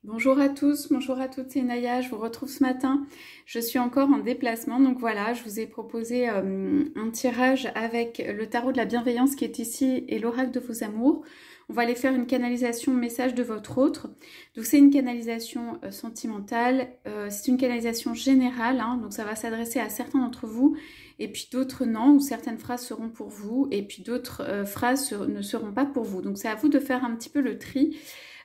Bonjour à tous, bonjour à toutes, c'est Naya, je vous retrouve ce matin. Je suis encore en déplacement, donc voilà, je vous ai proposé un tirage avec le tarot de la bienveillance qui est ici et l'oracle de vos amours. On va aller faire une canalisation message de votre autre. Donc c'est une canalisation sentimentale, c'est une canalisation générale, hein, donc ça va s'adresser à certains d'entre vous et puis d'autres non, ou certaines phrases seront pour vous et puis d'autres phrases ne seront pas pour vous. Donc c'est à vous de faire un petit peu le tri.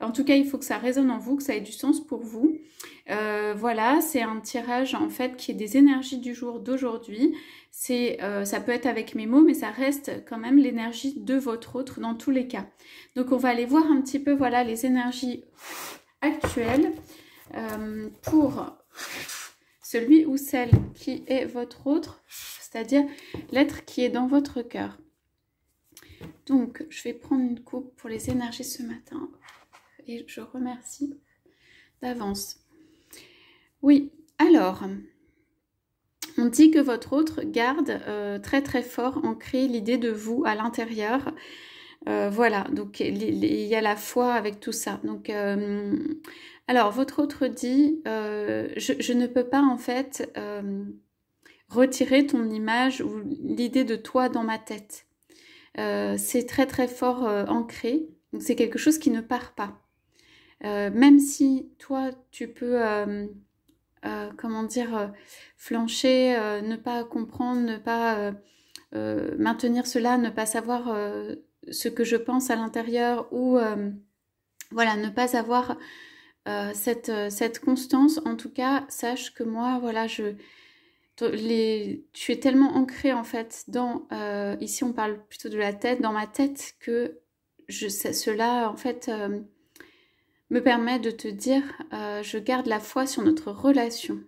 En tout cas, il faut que ça résonne en vous, que ça ait du sens pour vous. Voilà, c'est un tirage en fait qui est des énergies du jour d'aujourd'hui. Ça peut être avec mes mots, mais ça reste quand même l'énergie de votre autre dans tous les cas. Donc on va aller voir un petit peu voilà les énergies actuelles pour celui ou celle qui est votre autre, c'est-à-dire l'être qui est dans votre cœur. Donc je vais prendre une coupe pour les énergies ce matin. Et je remercie d'avance. Oui, alors, on dit que votre autre garde très très fort ancré l'idée de vous à l'intérieur. Voilà, donc il y a la foi avec tout ça. Donc, alors, votre autre dit, je ne peux pas en fait retirer ton image ou l'idée de toi dans ma tête. C'est très très fort ancré, donc c'est quelque chose qui ne part pas. Même si toi, tu peux, comment dire, flancher, ne pas comprendre, ne pas maintenir cela, ne pas savoir ce que je pense à l'intérieur ou voilà, ne pas avoir cette constance. En tout cas, sache que moi, voilà, tu es tellement ancré en fait dans, ici on parle plutôt de la tête, dans ma tête que cela en fait me permet de te dire je garde la foi sur notre relation.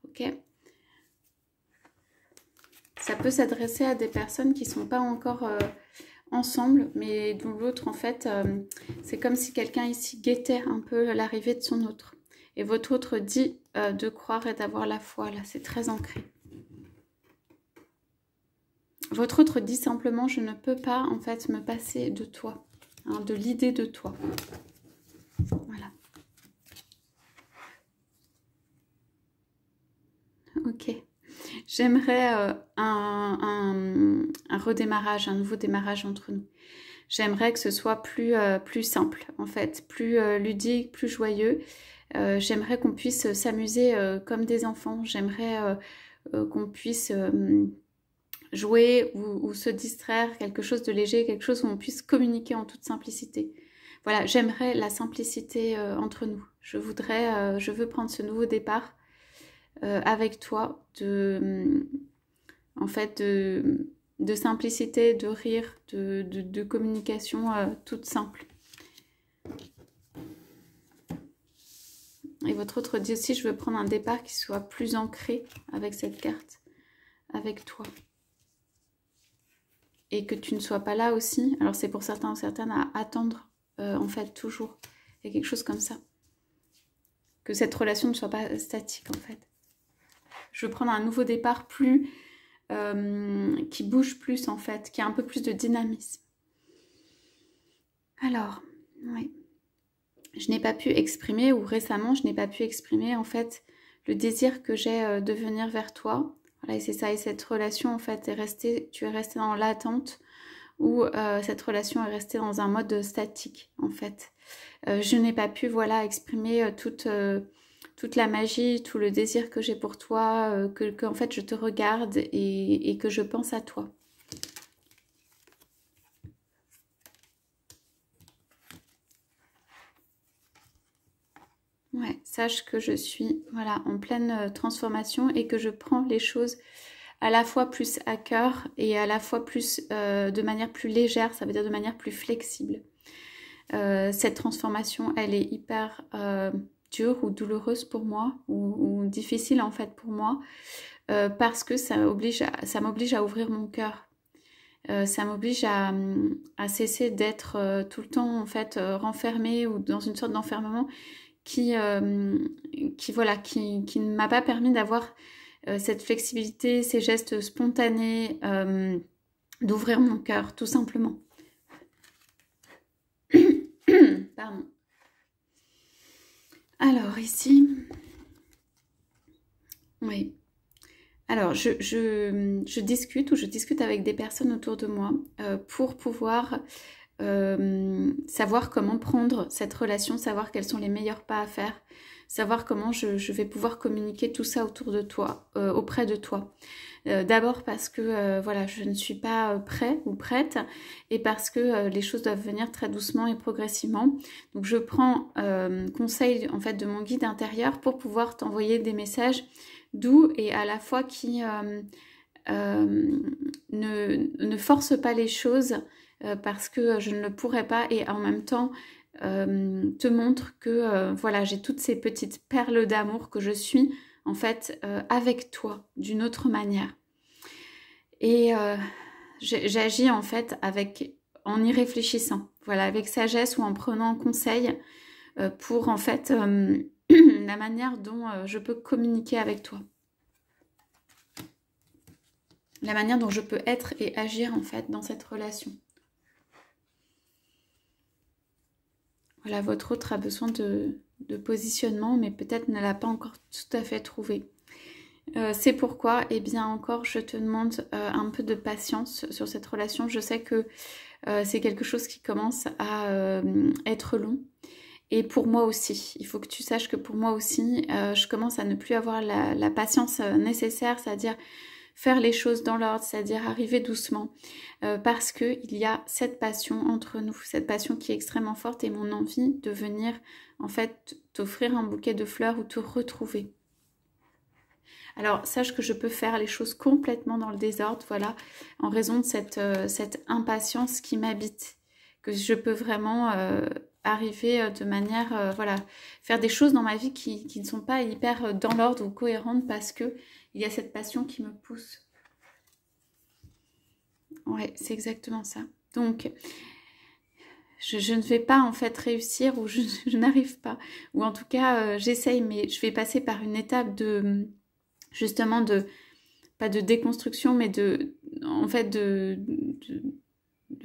Ok, ça peut s'adresser à des personnes qui ne sont pas encore ensemble, mais dont l'autre en fait c'est comme si quelqu'un ici guettait un peu l'arrivée de son autre. Et votre autre dit de croire et d'avoir la foi, là c'est très ancré. Votre autre dit simplement je ne peux pas en fait me passer de toi, hein, de l'idée de toi. Voilà. Ok. J'aimerais un redémarrage, un nouveau démarrage entre nous. J'aimerais que ce soit plus simple, en fait, plus ludique, plus joyeux. J'aimerais qu'on puisse s'amuser comme des enfants. J'aimerais qu'on puisse jouer ou se distraire, quelque chose de léger, quelque chose où on puisse communiquer en toute simplicité. Voilà, j'aimerais la simplicité entre nous. Je veux prendre ce nouveau départ avec toi en fait de simplicité, de rire, de communication toute simple. Et votre autre dit aussi, je veux prendre un départ qui soit plus ancré avec cette carte, avec toi. Et que tu ne sois pas là aussi. Alors c'est pour certains ou certaines à attendre, en fait, toujours. Il y a quelque chose comme ça. Que cette relation ne soit pas statique, en fait. Je veux prendre un nouveau départ plus... qui bouge plus, en fait, qui a un peu plus de dynamisme. Alors, oui. Je n'ai pas pu exprimer, ou récemment, je n'ai pas pu exprimer, en fait, le désir que j'ai de venir vers toi. Voilà, et c'est ça, et cette relation, en fait, tu es resté dans l'attente, ou cette relation est restée dans un mode statique, en fait. Je n'ai pas pu, voilà, exprimer toute la magie, tout le désir que j'ai pour toi, que en fait, je te regarde et que je pense à toi. Ouais, sache que je suis voilà, en pleine transformation et que je prends les choses à la fois plus à cœur et à la fois plus de manière plus légère, ça veut dire de manière plus flexible. Cette transformation, elle est hyper dure ou douloureuse pour moi ou difficile en fait pour moi parce que ça m'oblige à ouvrir mon cœur. Ça m'oblige à cesser d'être tout le temps en fait renfermée ou dans une sorte d'enfermement qui ne m'a pas permis d'avoir cette flexibilité, ces gestes spontanés, d'ouvrir mon cœur, tout simplement. Pardon. Alors ici, oui. Alors je discute ou je discute avec des personnes autour de moi pour pouvoir savoir comment prendre cette relation, savoir quels sont les meilleurs pas à faire, savoir comment je vais pouvoir communiquer tout ça autour de toi, auprès de toi. D'abord parce que voilà, je ne suis pas prêt ou prête et parce que les choses doivent venir très doucement et progressivement. Donc je prends conseil en fait de mon guide intérieur pour pouvoir t'envoyer des messages doux et à la fois qui ne force pas les choses parce que je ne le pourrais pas et en même temps te montre que voilà, j'ai toutes ces petites perles d'amour que je suis en fait avec toi d'une autre manière. Et j'agis en fait en y réfléchissant, voilà, avec sagesse ou en prenant conseil pour en fait la manière dont je peux communiquer avec toi. La manière dont je peux être et agir en fait dans cette relation. Voilà, votre autre a besoin de positionnement, mais peut-être ne l'a pas encore tout à fait trouvé. C'est pourquoi, eh bien encore, je te demande un peu de patience sur cette relation. Je sais que c'est quelque chose qui commence à être long. Et pour moi aussi, il faut que tu saches que pour moi aussi, je commence à ne plus avoir la patience nécessaire, c'est-à-dire faire les choses dans l'ordre, c'est-à-dire arriver doucement, parce qu'il y a cette passion entre nous, cette passion qui est extrêmement forte et mon envie de venir en fait t'offrir un bouquet de fleurs ou te retrouver. Alors, sache que je peux faire les choses complètement dans le désordre, voilà, en raison de cette impatience qui m'habite, que je peux vraiment arriver de manière, voilà, faire des choses dans ma vie qui ne sont pas hyper dans l'ordre ou cohérentes parce que il y a cette passion qui me pousse. Ouais, c'est exactement ça. Donc, je ne vais pas en fait réussir ou je n'arrive pas. Ou en tout cas, j'essaye, mais je vais passer par une étape de, justement, pas de déconstruction, mais en fait, de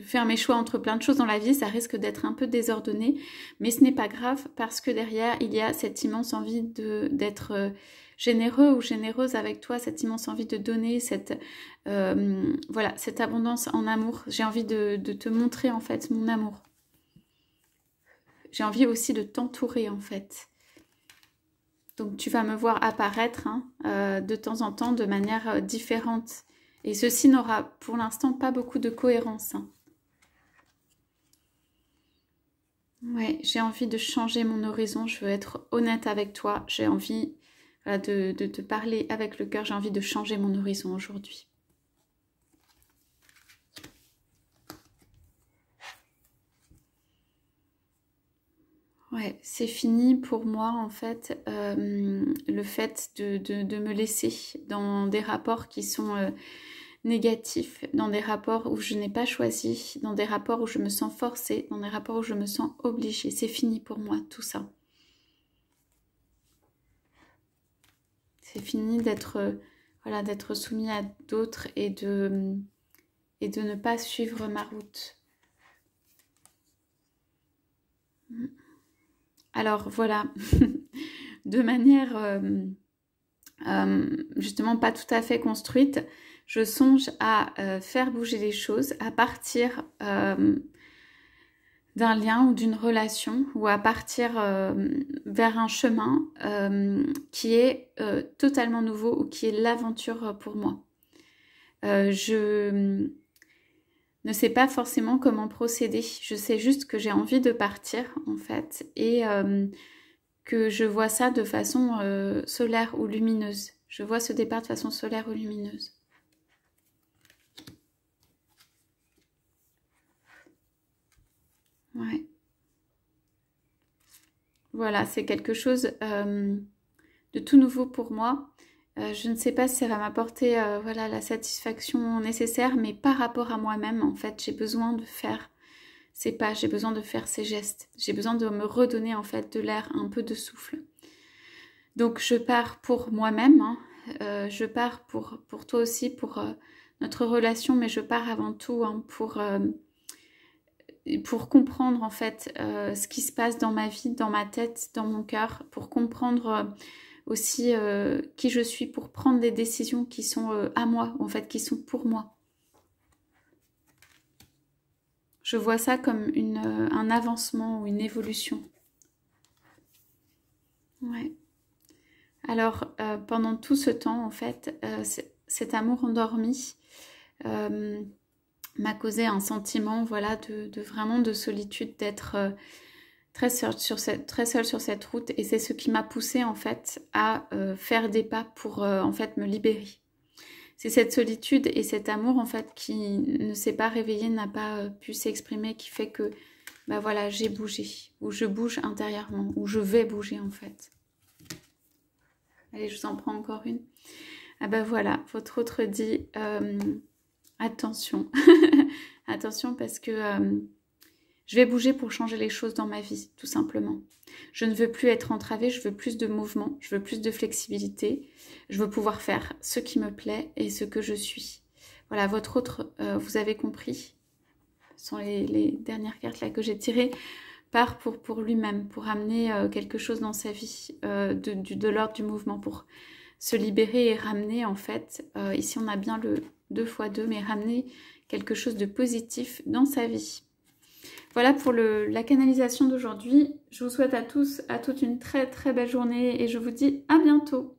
faire mes choix entre plein de choses dans la vie. Ça risque d'être un peu désordonné, mais ce n'est pas grave parce que derrière, il y a cette immense envie d'être généreux ou généreuse avec toi, cette immense envie de donner, voilà, cette abondance en amour. J'ai envie de te montrer en fait mon amour. J'ai envie aussi de t'entourer en fait. Donc tu vas me voir apparaître de temps en temps de manière différente. Et ceci n'aura pour l'instant pas beaucoup de cohérence. Ouais, j'ai envie de changer mon horizon, je veux être honnête avec toi. J'ai envie voilà, de te parler avec le cœur, j'ai envie de changer mon horizon aujourd'hui. Ouais, c'est fini pour moi en fait, le fait de me laisser dans des rapports qui sont négatifs, dans des rapports où je n'ai pas choisi, dans des rapports où je me sens forcée, dans des rapports où je me sens obligée. C'est fini pour moi tout ça. C'est fini voilà, d'être soumis à d'autres et de ne pas suivre ma route. Alors voilà, de manière justement pas tout à fait construite, je songe à faire bouger les choses, à partir d'un lien ou d'une relation ou à partir vers un chemin qui est totalement nouveau ou qui est l'aventure pour moi. Je ne sais pas forcément comment procéder. Je sais juste que j'ai envie de partir en fait et que je vois ça de façon solaire ou lumineuse. Je vois ce départ de façon solaire ou lumineuse. Ouais. Voilà, c'est quelque chose de tout nouveau pour moi. Je ne sais pas si ça va m'apporter voilà, la satisfaction nécessaire, mais par rapport à moi-même, en fait, j'ai besoin de faire ces pas, j'ai besoin de faire ces gestes. J'ai besoin de me redonner en fait de l'air, un peu de souffle. Donc je pars pour moi-même, je pars pour toi aussi, pour notre relation, mais je pars avant tout pour pour comprendre en fait ce qui se passe dans ma vie, dans ma tête, dans mon cœur, pour comprendre aussi qui je suis, pour prendre des décisions qui sont à moi, en fait, qui sont pour moi. Je vois ça comme un avancement ou une évolution. Ouais. Alors, pendant tout ce temps, en fait, cet amour endormi m'a causé un sentiment, voilà, vraiment de solitude, d'être très seule sur cette route. Et c'est ce qui m'a poussée, en fait, à faire des pas pour, en fait, me libérer. C'est cette solitude et cet amour, en fait, qui ne s'est pas réveillé, n'a pas pu s'exprimer, qui fait que, bah voilà, j'ai bougé, ou je bouge intérieurement, ou je vais bouger, en fait. Allez, je vous en prends encore une. Ah ben voilà, votre autre dit attention. Attention parce que je vais bouger pour changer les choses dans ma vie, tout simplement. Je ne veux plus être entravée, je veux plus de mouvement, je veux plus de flexibilité. Je veux pouvoir faire ce qui me plaît et ce que je suis. Voilà, votre autre, vous avez compris. Ce sont les dernières cartes là que j'ai tirées. Part pour lui-même, pour amener quelque chose dans sa vie, de l'ordre du mouvement, pour se libérer et ramener en fait, ici on a bien le 2 x 2, mais ramener quelque chose de positif dans sa vie. Voilà pour la canalisation d'aujourd'hui. Je vous souhaite à tous, à toutes une très très belle journée et je vous dis à bientôt.